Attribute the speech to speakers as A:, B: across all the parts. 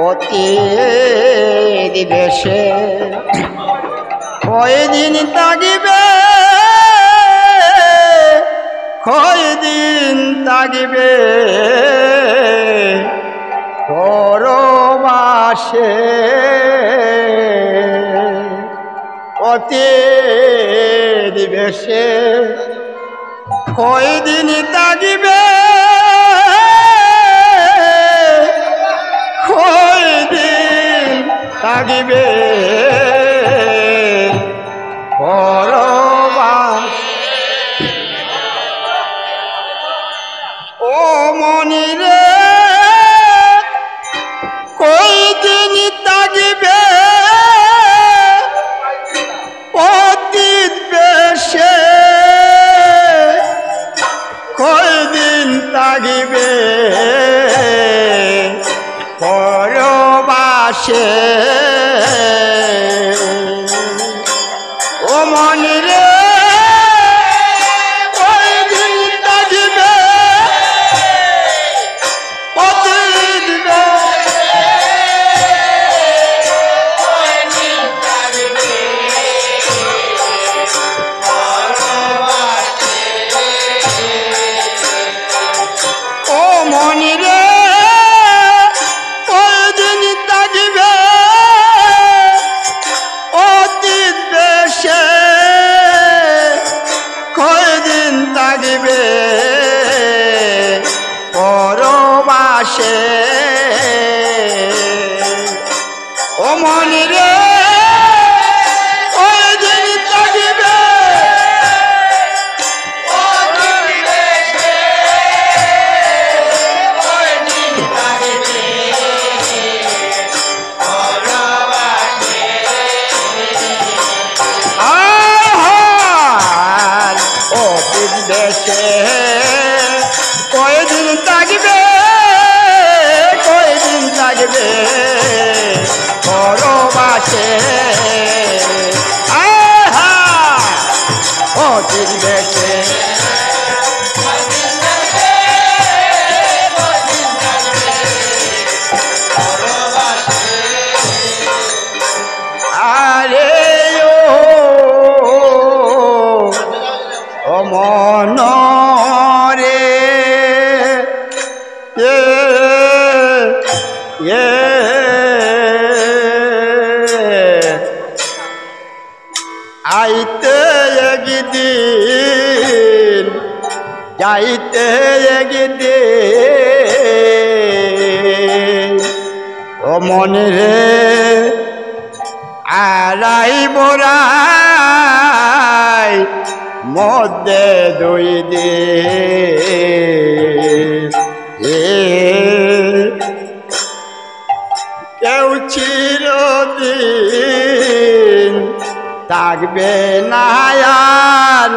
A: অতীত বেশে কয়দিন তাগিবে, কয়দিন তাগিবে পরবাসে। অতীত বেশে কয়দিন তাগিবে, কয়দিন তাগিবে পরবাসে। ও মনিরে কয়দিন তাগিবে অতীত বেশে, কয়দিন তাগিবে পরবাসে। ও মনিরে কয়দিন তাগিবে অতীত পরবাসে। ও মনিরে কয়দিন তাগিবে অতীত বেশে, কয়দিন তাগিবে পরবাসে। অতীত বেশে কয়দিন তাগিবে, কয়দিন তাগিবে পরবাসে। অতীত বেশে আরে ও মন রে আইতে একদিন যাইতে একদিন। ও মনে রে আড়াই বোরাই মধ্যে দুই দিন। কেউ চিরদিন থাকবে না আর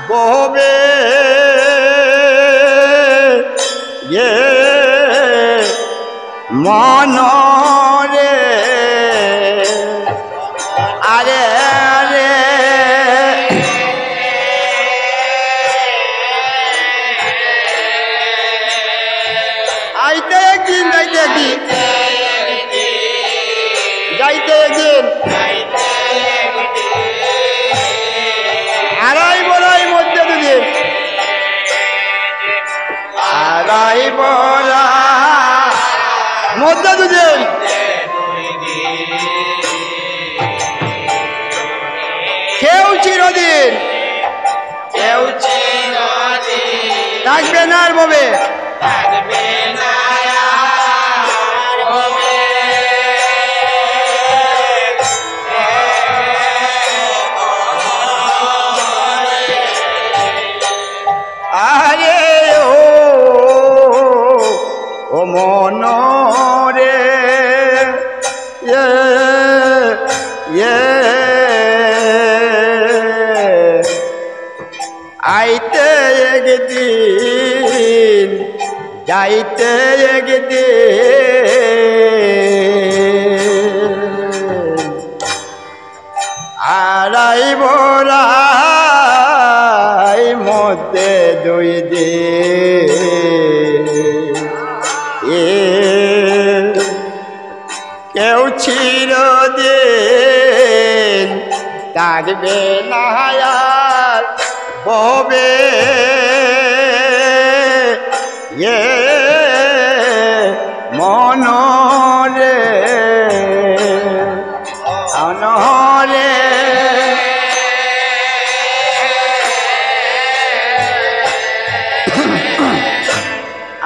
A: ববে, মন রে আরে আরে আইতে একদিন যাইতে একদিন, যাইতে একদিন আড়াই বড়াই মধ্যে দুদিন, আড়াই বড়া মধ্যে দুদিন। কেউ চিরদিন, কেউ চিরদিন থাকবে না আর ববে, থাকবে না আর ববে। আরে ও মন রে আইতে একদিন যাইতে একদিন। আড়াই বড়াই মধ্যে দুই দিন। কেউ চিরদিন থাকবে না আর ববে মনরে অনরে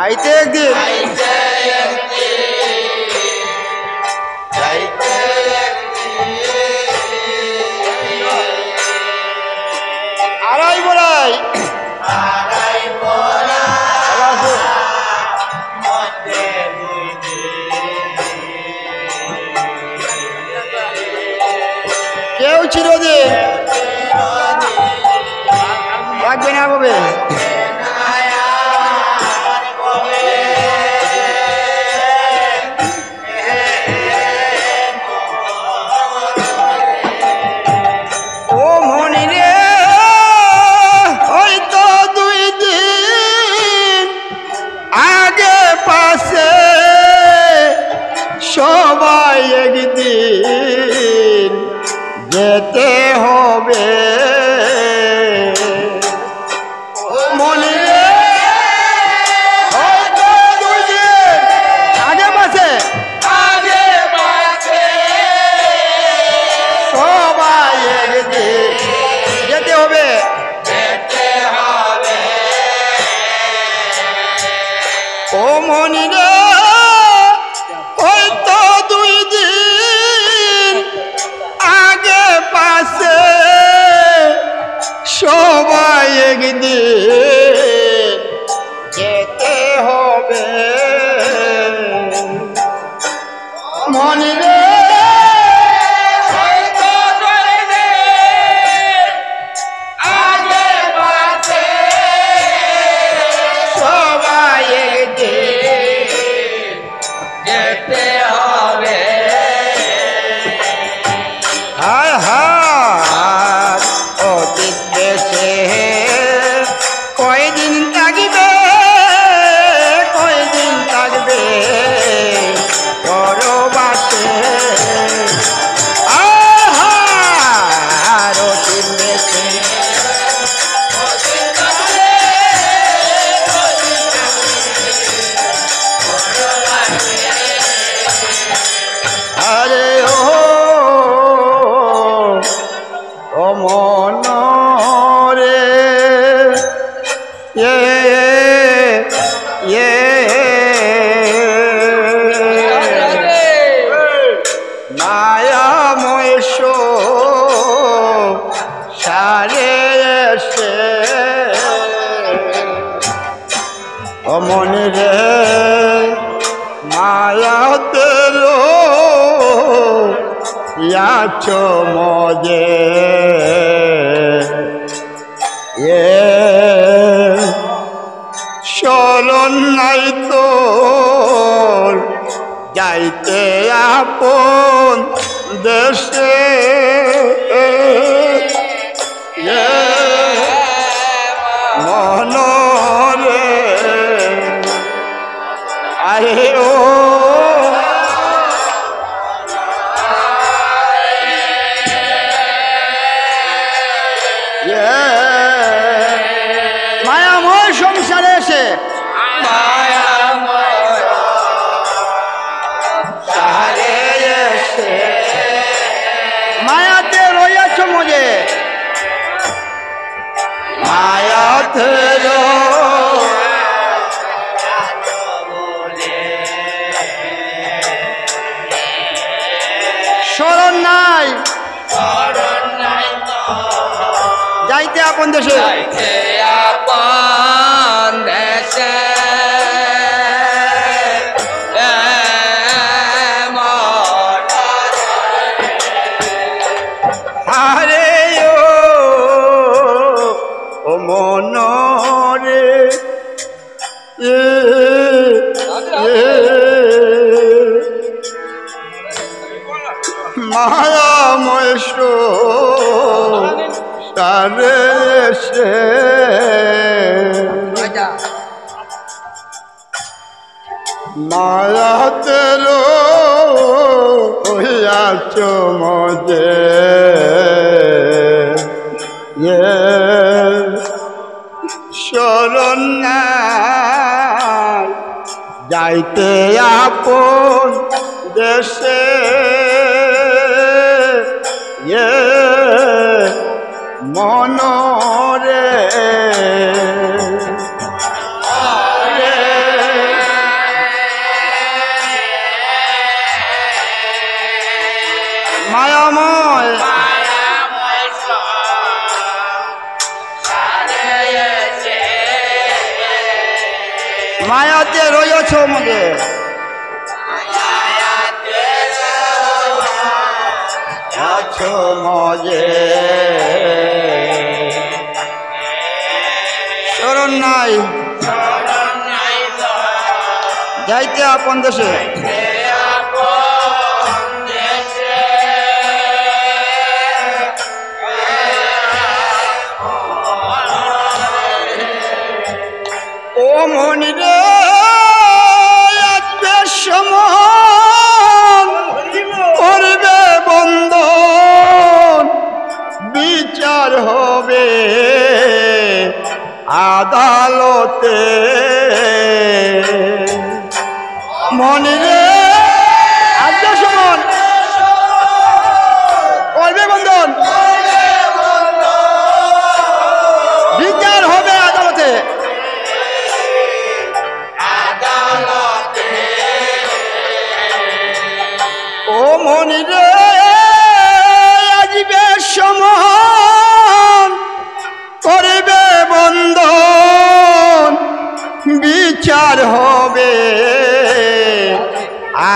A: আইতে একদিন আড়াই বলাই কেউ চিরদিন থাকবে না ববে ও মনি রে হয়তো 2 দিন আগে পাশে সবাই একদিন যেতে হবে মনি রে হয়তো 2 দিন আগে পাশে সবাই একদিন যেতে হবে ও মনি রে হয়তো 2 দিন আগে পাশে সবাই একদিন যেতে হবে মনি রে সবাই একদিন যেতে হবে হায় হায় অতীত দেশে কয়দিন থাকবে কয়দিন থাকবে পরবাসে আর অতীত দেশে আরে ও মন রে মায়াময় সারে এসে ও মনে রে মায়াতের ইয়াছো মজে চলন নাই তোর যাইতে আপন দেশে মনরে আরে ও মায়াময় সংসারে এসে মায়াতে রইয়াছ মজে মায়াতে শরণ নাই যাইতে আপন দেশে আরে ও মন রে মায়াময় সারে সে মায়াতের যাইতে আপন দেশে মনরে মায়াময় মায়াতে রয়েছ মধ্যে আছো মজে শরণ নাই যাইতে আপন দেশে ও মনি রে সমান করবে বন্ধন বিচার হবে আদালতে মনি রে আজ সমান করবে বন্ধন বিচার হবে আদালতে ও মনি রে আসবে সমান করবে বন্ধন বিচার হবে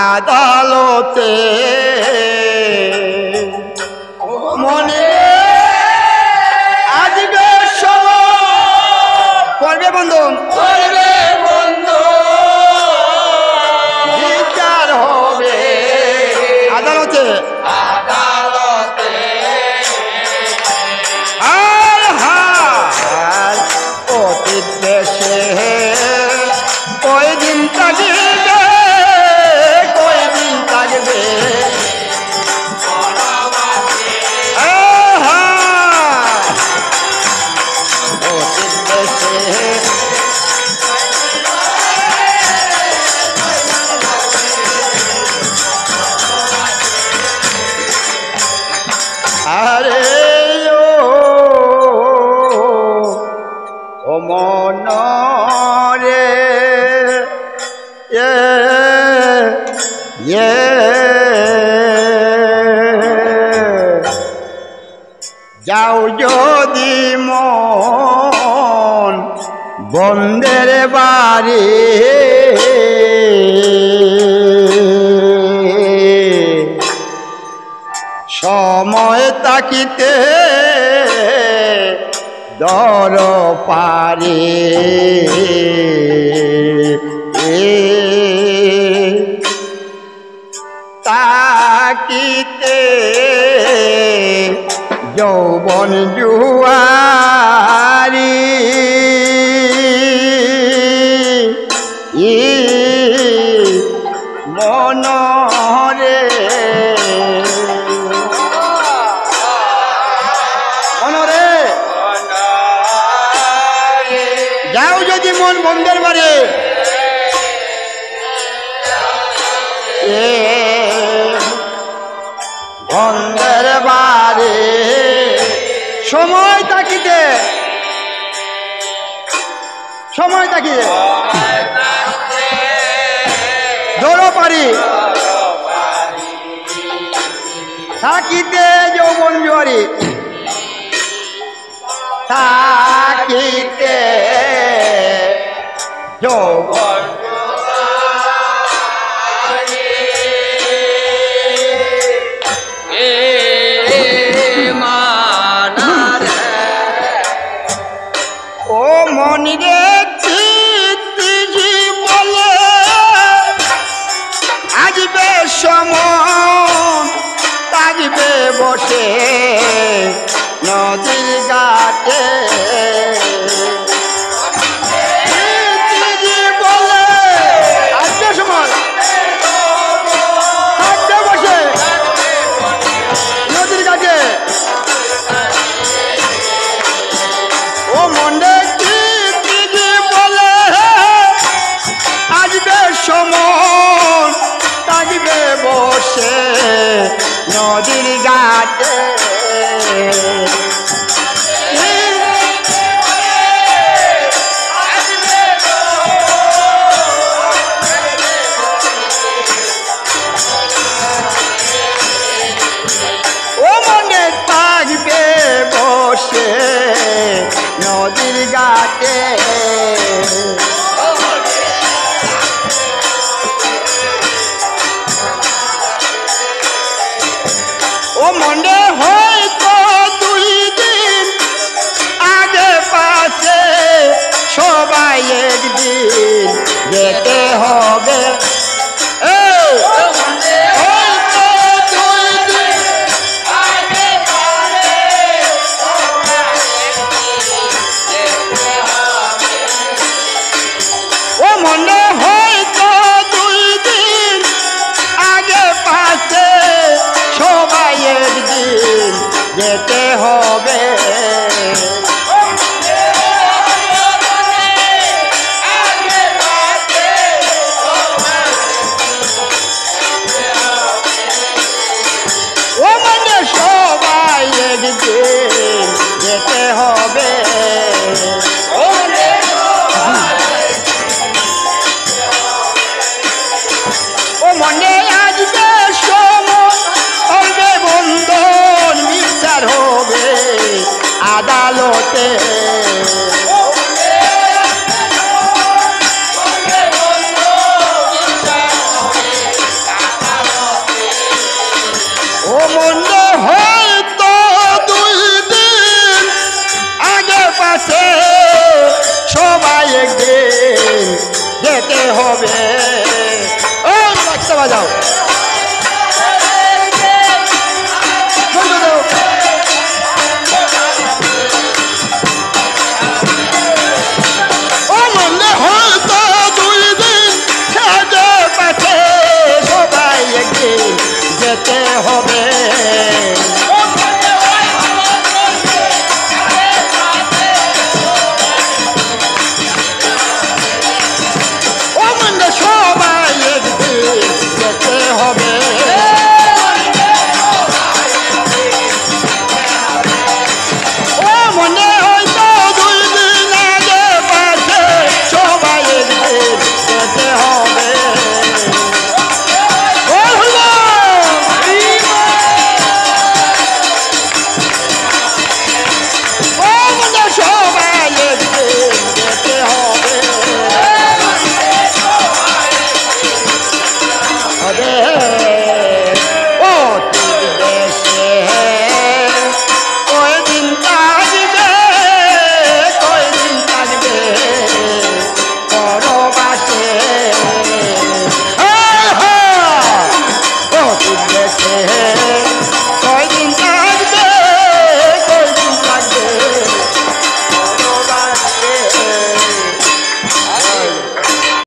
A: আদালতে মনি রে আসবে সমান করবে বন্ধন বিচার হবে আদালতে অতীত দেশে কয়দিন থাকবে কয়দিন থাকবে অতীত দেশে আরে ও মন রে যাও যদি মন বন্দের বাড়ি সময় তাকিতে দর পারে তাকিতে যৌবন জুয়ারি মনরে মনরে যাও যদি মন বন্ধের বাড়ি বন্ধের বাড়ি সময় তাকিতে ধরো পারি থাকিতে যৌবন জুয়ারি থাকিতে যৌবন ও মনি রে বলে আসবে সমন থাকবে বসে নদীর ঘাটে বলে আসবে সমন থাকবে বসে নদীর ঘাটে ও মন্ডে বলে আসবে সময় ও মনে হয়তো 2 দিন আগে পাশে সবাই একদিন যেতে হবে মনে হয়তো 2 দিন আগে পাশে সবাই একদিন যেতে হবে ও মনে সবাই একদিন যেতে হবে মনে আসবে সময় হবে বন্ধন বিচার হবে আদালতে ও মনে হয়তো 2 দিন আগে পাশে সবাই একদিন যেতে হবে বাজাও ও মনে হয়তো 2 দিন আগে পাশে সবাই একদিন যেতে হবে है